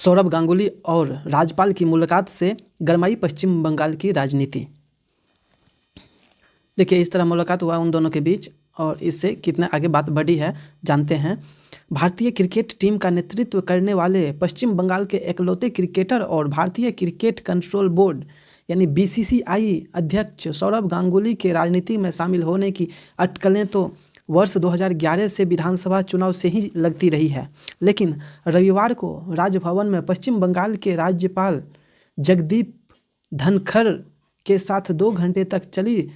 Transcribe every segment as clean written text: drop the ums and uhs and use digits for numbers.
सौरभ गांगुली और राज्यपाल की मुलाकात से गरमाई पश्चिम बंगाल की राजनीति। देखिए, इस तरह मुलाकात हुआ उन दोनों के बीच और इससे कितना आगे बात बढ़ी है जानते हैं। भारतीय क्रिकेट टीम का नेतृत्व करने वाले पश्चिम बंगाल के इकलौते क्रिकेटर और भारतीय क्रिकेट कंट्रोल बोर्ड यानी बीसीसीआई अध्यक्ष सौरभ गांगुली के राजनीति में शामिल होने की अटकलें तो वर्ष 2011 से विधानसभा चुनाव से ही लगती रही है। लेकिन रविवार को राजभवन में पश्चिम बंगाल के राज्यपाल जगदीप धनखड़ के साथ 2 घंटे तक चली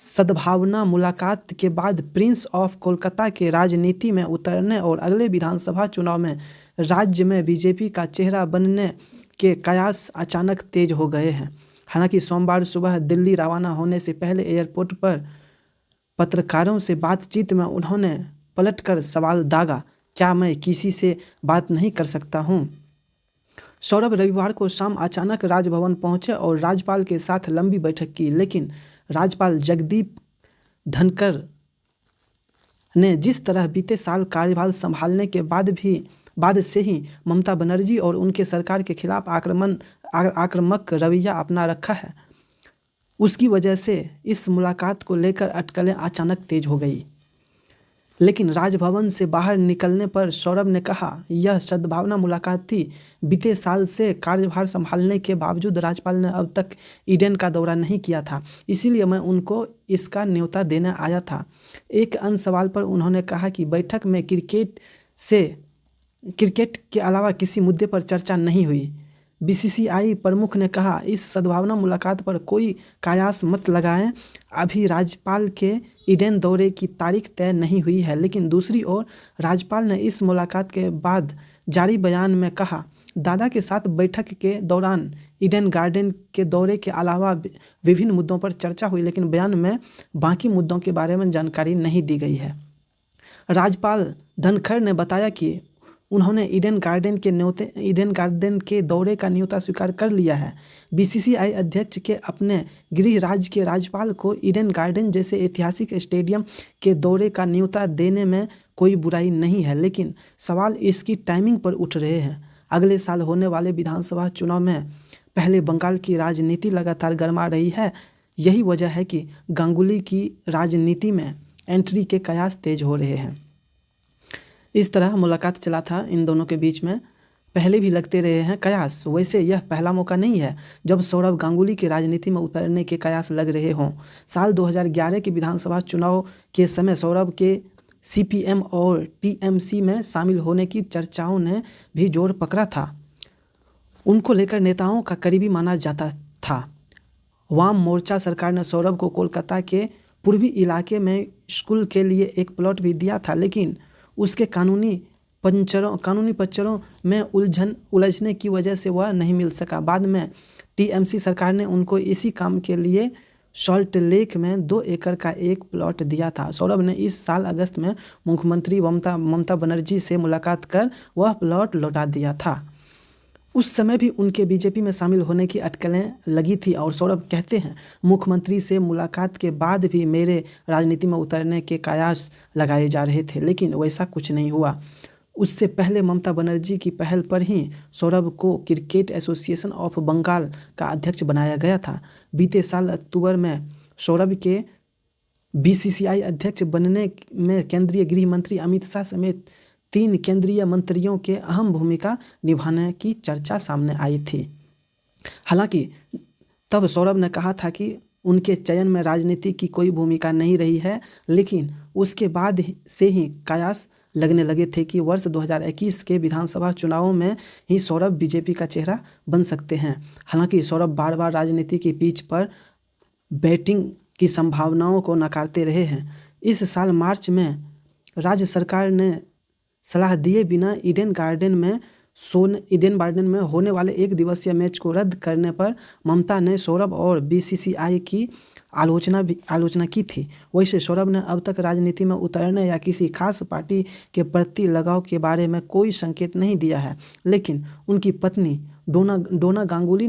सद्भावना मुलाकात के बाद प्रिंस ऑफ कोलकाता के राजनीति में उतरने और अगले विधानसभा चुनाव में राज्य में बीजेपी का चेहरा बनने के कयास अचानक तेज हो गए हैं। हालांकि सोमवार सुबह दिल्ली रवाना होने से पहले एयरपोर्ट पर पत्रकारों से बातचीत में उन्होंने पलटकर सवाल दागा, क्या मैं किसी से बात नहीं कर सकता हूं? सौरभ रविवार को शाम अचानक राजभवन पहुंचे और राज्यपाल के साथ लंबी बैठक की, लेकिन राज्यपाल जगदीप धनखड़ ने जिस तरह बीते साल कार्यभार संभालने के बाद से ही ममता बनर्जी और उनके सरकार के खिलाफ आक्रामक रवैया अपना रखा है, उसकी वजह से इस मुलाकात को लेकर अटकलें अचानक तेज हो गई। लेकिन राजभवन से बाहर निकलने पर सौरभ ने कहा, यह सद्भावना मुलाकात थी। बीते साल से कार्यभार संभालने के बावजूद राज्यपाल ने अब तक ईडन का दौरा नहीं किया था, इसीलिए मैं उनको इसका न्योता देने आया था। एक अन्य सवाल पर उन्होंने कहा कि बैठक में क्रिकेट के अलावा किसी मुद्दे पर चर्चा नहीं हुई। बीसीसीआई प्रमुख ने कहा, इस सद्भावना मुलाकात पर कोई कयास मत लगाएं, अभी राज्यपाल के ईडन दौरे की तारीख तय नहीं हुई है। लेकिन दूसरी ओर राज्यपाल ने इस मुलाकात के बाद जारी बयान में कहा, दादा के साथ बैठक के दौरान ईडन गार्डन के दौरे के अलावा विभिन्न मुद्दों पर चर्चा हुई, लेकिन बयान में बाकी मुद्दों के बारे में जानकारी नहीं दी गई है। राज्यपाल धनखड़ ने बताया कि उन्होंने ईडन गार्डन के दौरे का न्योता स्वीकार कर लिया है। बीसीसीआई अध्यक्ष के अपने गृह राज्य के राज्यपाल को ईडन गार्डन जैसे ऐतिहासिक स्टेडियम के दौरे का न्योता देने में कोई बुराई नहीं है, लेकिन सवाल इसकी टाइमिंग पर उठ रहे हैं। अगले साल होने वाले विधानसभा चुनाव में पहले बंगाल की राजनीति लगातार गर्मा रही है। यही वजह है कि गांगुली की राजनीति में एंट्री के कयास तेज हो रहे हैं। इस तरह मुलाकात चला था इन दोनों के बीच में, पहले भी लगते रहे हैं कयास। वैसे यह पहला मौका नहीं है जब सौरभ गांगुली के राजनीति में उतरने के कयास लग रहे हों। साल 2011 के विधानसभा चुनाव के समय सौरभ के सीपीएम और टीएमसी में शामिल होने की चर्चाओं ने भी जोर पकड़ा था। उनको लेकर नेताओं का करीबी माना जाता था। वाम मोर्चा सरकार ने सौरभ को कोलकाता के पूर्वी इलाके में स्कूल के लिए एक प्लॉट भी दिया था, लेकिन उसके कानूनी पच्चरों में उलझने की वजह से वह नहीं मिल सका। बाद में टीएमसी सरकार ने उनको इसी काम के लिए सॉल्ट लेक में 2 एकड़ का एक प्लॉट दिया था। सौरभ ने इस साल अगस्त में मुख्यमंत्री ममता बनर्जी से मुलाकात कर वह प्लॉट लौटा दिया था। उस समय भी उनके बीजेपी में शामिल होने की अटकलें लगी थी और सौरभ कहते हैं, मुख्यमंत्री से मुलाकात के बाद भी मेरे राजनीति में उतरने के कयास लगाए जा रहे थे, लेकिन वैसा कुछ नहीं हुआ। उससे पहले ममता बनर्जी की पहल पर ही सौरभ को क्रिकेट एसोसिएशन ऑफ बंगाल का अध्यक्ष बनाया गया था। बीते साल अक्टूबर में सौरभ के बीसीसीआई अध्यक्ष बनने में केंद्रीय गृह मंत्री अमित शाह समेत 3 केंद्रीय मंत्रियों के अहम भूमिका निभाने की चर्चा सामने आई थी। हालांकि तब सौरभ ने कहा था कि उनके चयन में राजनीति की कोई भूमिका नहीं रही है, लेकिन उसके बाद से ही कयास लगने लगे थे कि वर्ष 2021 के विधानसभा चुनावों में ही सौरभ बीजेपी का चेहरा बन सकते हैं। हालांकि सौरभ बार बार राजनीति की पिच पर बैटिंग की संभावनाओं को नकारते रहे हैं। इस साल मार्च में राज्य सरकार ने सलाह दिए बिना ईडन गार्डन में होने वाले 1 दिवसीय मैच को रद्द करने पर ममता ने सौरभ और बीसीसीआई की आलोचना की थी। वैसे सौरभ ने अब तक राजनीति में उतरने या किसी खास पार्टी के प्रति लगाव के बारे में कोई संकेत नहीं दिया है, लेकिन उनकी पत्नी डोना गांगुली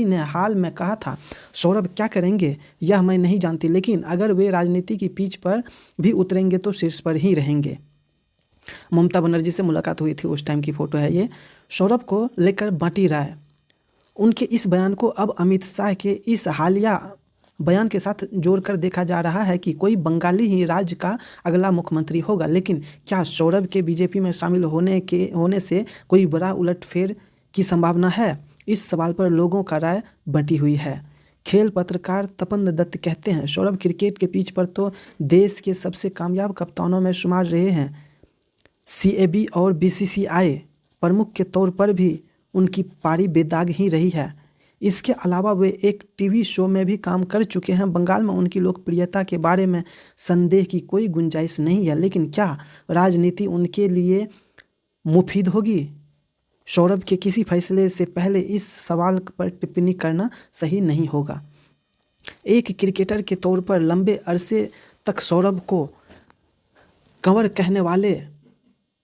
ने हाल में कहा था, सौरभ क्या करेंगे यह मैं नहीं जानती, लेकिन अगर वे राजनीति की पिच पर भी उतरेंगे तो शीर्ष पर ही रहेंगे। ममता बनर्जी से मुलाकात हुई थी, उस टाइम की फ़ोटो है ये। सौरभ को लेकर बांटी राय। उनके इस बयान को अब अमित शाह के इस हालिया बयान के साथ जोड़कर देखा जा रहा है कि कोई बंगाली ही राज्य का अगला मुख्यमंत्री होगा। लेकिन क्या सौरभ के बीजेपी में शामिल होने से कोई बड़ा उलटफेर की संभावना है? इस सवाल पर लोगों का राय बंटी हुई है। खेल पत्रकार तपन दत्त कहते हैं, सौरभ क्रिकेट के पिच पर तो देश के सबसे कामयाब कप्तानों में शुमार रहे हैं। CAB और BCCI प्रमुख के तौर पर भी उनकी पारी बेदाग ही रही है। इसके अलावा वे एक टीवी शो में भी काम कर चुके हैं। बंगाल में उनकी लोकप्रियता के बारे में संदेह की कोई गुंजाइश नहीं है। लेकिन क्या राजनीति उनके लिए मुफीद होगी? सौरभ के किसी फैसले से पहले इस सवाल पर टिप्पणी करना सही नहीं होगा। एक क्रिकेटर के तौर पर लंबे अरसे तक सौरभ को कंवर कहने वाले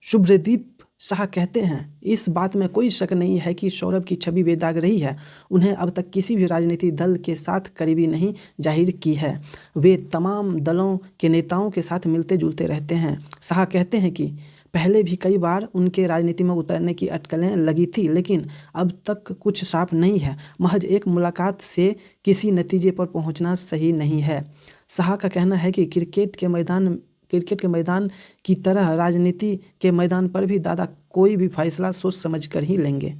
शुभ्रदीप शाह कहते हैं, इस बात में कोई शक नहीं है कि सौरभ की छवि बेदाग रही है। उन्हें अब तक किसी भी राजनीतिक दल के साथ करीबी नहीं जाहिर की है। वे तमाम दलों के नेताओं के साथ मिलते जुलते रहते हैं। शाह कहते हैं कि पहले भी कई बार उनके राजनीति में उतरने की अटकलें लगी थी, लेकिन अब तक कुछ साफ नहीं है। महज एक मुलाकात से किसी नतीजे पर पहुंचना सही नहीं है। शाह का कहना है कि क्रिकेट के मैदान की तरह राजनीति के मैदान पर भी दादा कोई भी फैसला सोच समझ कर ही लेंगे।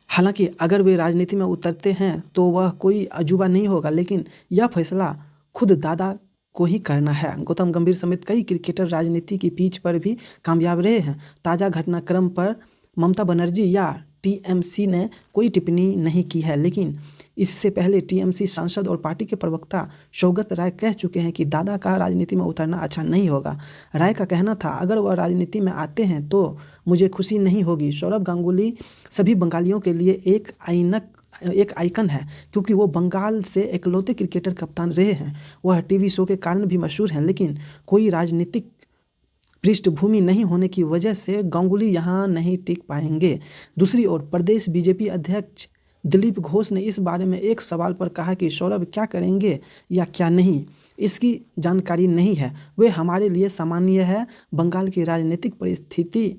हालांकि अगर वे राजनीति में उतरते हैं तो वह कोई अजूबा नहीं होगा, लेकिन यह फैसला खुद दादा को ही करना है। गौतम गंभीर समेत कई क्रिकेटर राजनीति की पिच पर भी कामयाब रहे हैं। ताज़ा घटनाक्रम पर ममता बनर्जी या TMC ने कोई टिप्पणी नहीं की है, लेकिन इससे पहले TMC सांसद और पार्टी के प्रवक्ता शौकत राय कह चुके हैं कि दादा का राजनीति में उतरना अच्छा नहीं होगा। राय का कहना था, अगर वह राजनीति में आते हैं तो मुझे खुशी नहीं होगी। सौरभ गांगुली सभी बंगालियों के लिए एक आइकन है, क्योंकि वो बंगाल से इकलौते क्रिकेटर कप्तान रहे हैं। वह टीवी शो के कारण भी मशहूर हैं, लेकिन कोई राजनीतिक पृष्ठभूमि नहीं होने की वजह से गांगुली यहाँ नहीं टिक पाएंगे। दूसरी ओर प्रदेश बीजेपी अध्यक्ष दिलीप घोष ने इस बारे में एक सवाल पर कहा कि सौरभ क्या करेंगे या क्या नहीं, इसकी जानकारी नहीं है। वे हमारे लिए सामान्य है। बंगाल की राजनीतिक परिस्थिति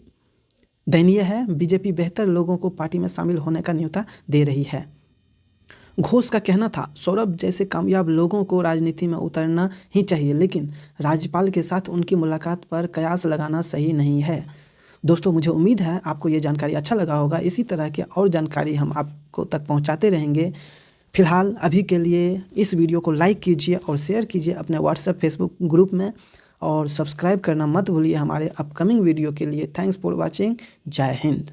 दयनीय है। बीजेपी बेहतर लोगों को पार्टी में शामिल होने का न्योता दे रही है। घोष का कहना था, सौरभ जैसे कामयाब लोगों को राजनीति में उतरना ही चाहिए, लेकिन राज्यपाल के साथ उनकी मुलाकात पर कयास लगाना सही नहीं है। दोस्तों, मुझे उम्मीद है आपको ये जानकारी अच्छा लगा होगा। इसी तरह के और जानकारी हम आपको तक पहुंचाते रहेंगे। फिलहाल अभी के लिए इस वीडियो को लाइक कीजिए और शेयर कीजिए अपने व्हाट्सएप फेसबुक ग्रुप में, और सब्सक्राइब करना मत भूलिए हमारे अपकमिंग वीडियो के लिए। Thanks for watching. जय हिंद।